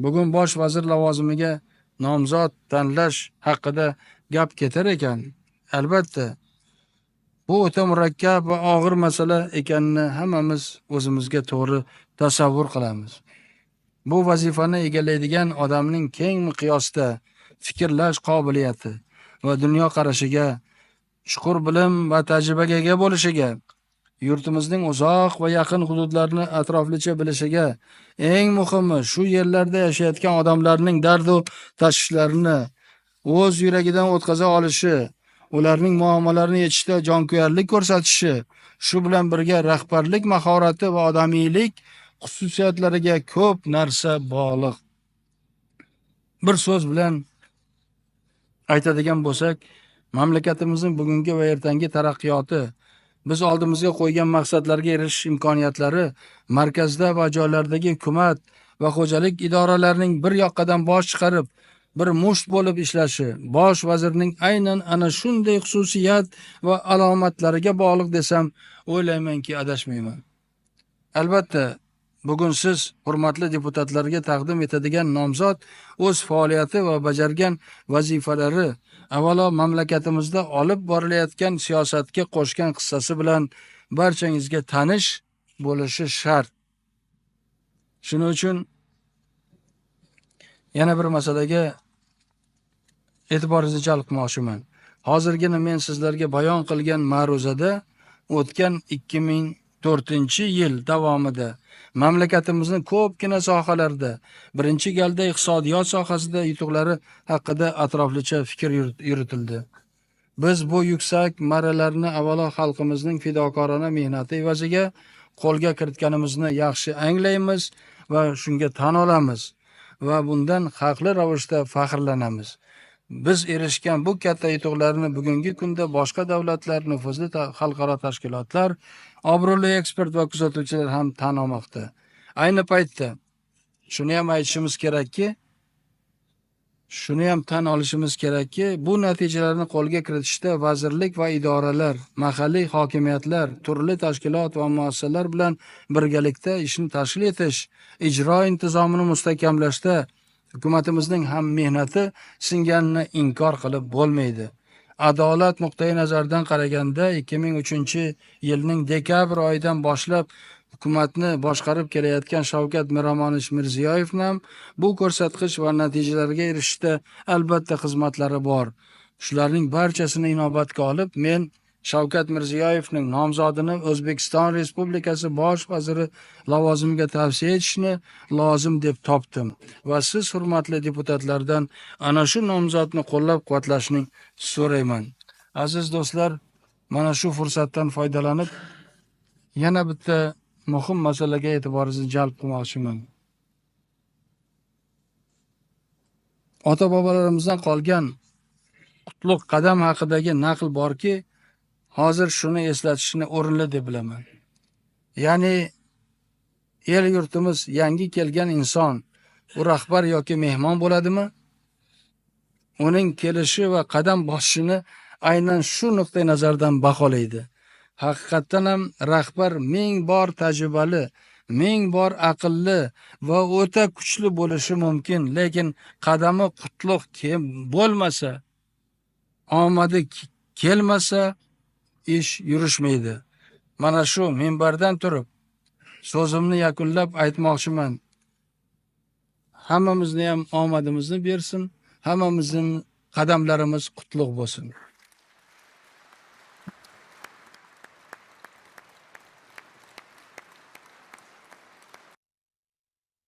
Bugun bosh vazir lavozimiga nomzod tanlash haqida gap ketar ekan. Albatta, bu o'ta murakkab va og'ir masala ekanini hammamiz o'zimizga to'g'ri tasavvur qilamiz. Bu vazifani egallaydigan odamning keng miqyosda fikrlash qobiliyati va dunyoqarashiga, chuqur bilim va tajribaga ega bo'lishiga, yurtimizning uzoq va yaqin hududlarini atroflicha bilishiga, eng muhimi shu yerlarda yashayotgan odamlarning dardu tashvishlarini o'z yuragidan o'tkaza olishi, ularning muammolarini yechishda jonkuyarlik ko'rsatishi, shu bilan birga rahbarlik mahorati va odamiylik xususiyatlariga ko'p narsa bog'liq. Bir so'z bilan aytadigan bo'lsak, mamlakatimizning bugungi va ertangi taraqqiyoti, biz oldimizga qo'ygan maqsadlarga erishish imkoniyatlari markazda va joylardagi hukumat va xo'jalik idoralarining bir yoqqadan bosh chiqarib, bir musht bo'lib ishlashi, bosh vazirning aynan ana shunday xususiyat va alomatlariga bog'liq desam, o'ylaymanki adashmayman. Albatta, bugun siz hurmatli deputatlarga taqdim etadigan nomzod o'z faoliyati va bajargan vazifalari, avvalo mamlakatimizda olib borilayotgan siyosatga qo'shgan hissasi bilan barchangizga tanish bo'lishi shart. Shuning uchun yana bir masalaga e'tiboringizni jalb qilmoqchiman. Hozirgina men sizlarga bayon qilgan ma'ruzada o'tgan 2004-yil davomida mamlakatimizning ko'pgina sohalarda, birinchi galda iqtisodiyot sohasida yutuqlari haqida atroflicha fikr yuritildi. Biz bu yuksak marralarni avvalo xalqimizning fidokorona mehnati evaziga qo'lga kiritganimizni yaxshi anglaymiz va shunga tan olamiz va bundan haqli ravishda faxrlanamiz. Biz erishgan bu katta yutuqlarni bugungi kunda boshqa davlatlar, nufuzli xalqaro tashkilotlar, obro'li ekspert va kuzatuvchilar ham tan olmoqda. Ayni paytda shuni ham aytishimiz kerakki, shuni ham tan olishimiz kerakki, bu natijalarni qo'lga kiritishda vazirlik va idoralar, mahalliy hokimiyatlar, turli tashkilot va muassasalar bilan birgalikda ishni tashkil etish, ijro intizomini mustahkamlashda hukumatimizning ham mehnati singanini inkor qilib bo'lmaydi. Adolat nuqtai nazaridan qaraganda 2003-yilning dekabr oyidan boshlab hukumatni boshqarib kelayotgan Shavkat Miromonovich Mirziyoyevning ham bu ko'rsatkich va natijalarga erishishda albatta xizmatlari bor. Shularning barchasini inobatga olib, men Shavkat Mirziyoyevning nomzodini O'zbekiston Respublikasi bosh vaziri lavozimiga tavsiya etishni lozim deb topdim va siz hurmatli deputatlardan ana shu nomzodni qo'llab-quvvatlashni so'rayman. Aziz do'stlar, mana shu fursatdan foydalanib yana bitta muhim masalaga e'tiboringizni jalb qilmoqchiman. Ota-bobolarimizdan qolgan qutlug' qadam haqidagi naql borki, hozir shuni eslatishni o'rinli deb bilaman. Ya'ni el yurtimiz yangi kelgan inson, u rahbar yoki mehmon bo'ladimi? Uning kelishi va qadam bosishini aynan shu nuqtai nazardan baholaydi. Haqiqatdan ham rahbar ming bor tajribali, ming bor aqlli va o'ta kuchli bo'lishi mumkin, lekin qadami qutlug' bo'lmasa, omadi kelmasa, ish yurishmaydi. Mana shu minbardan turib so'zimni yakunlab aytmoqchiman. Hammamizni ham omadimizni bersin, hammamizning qadamlarimiz qutlug' bo'lsin.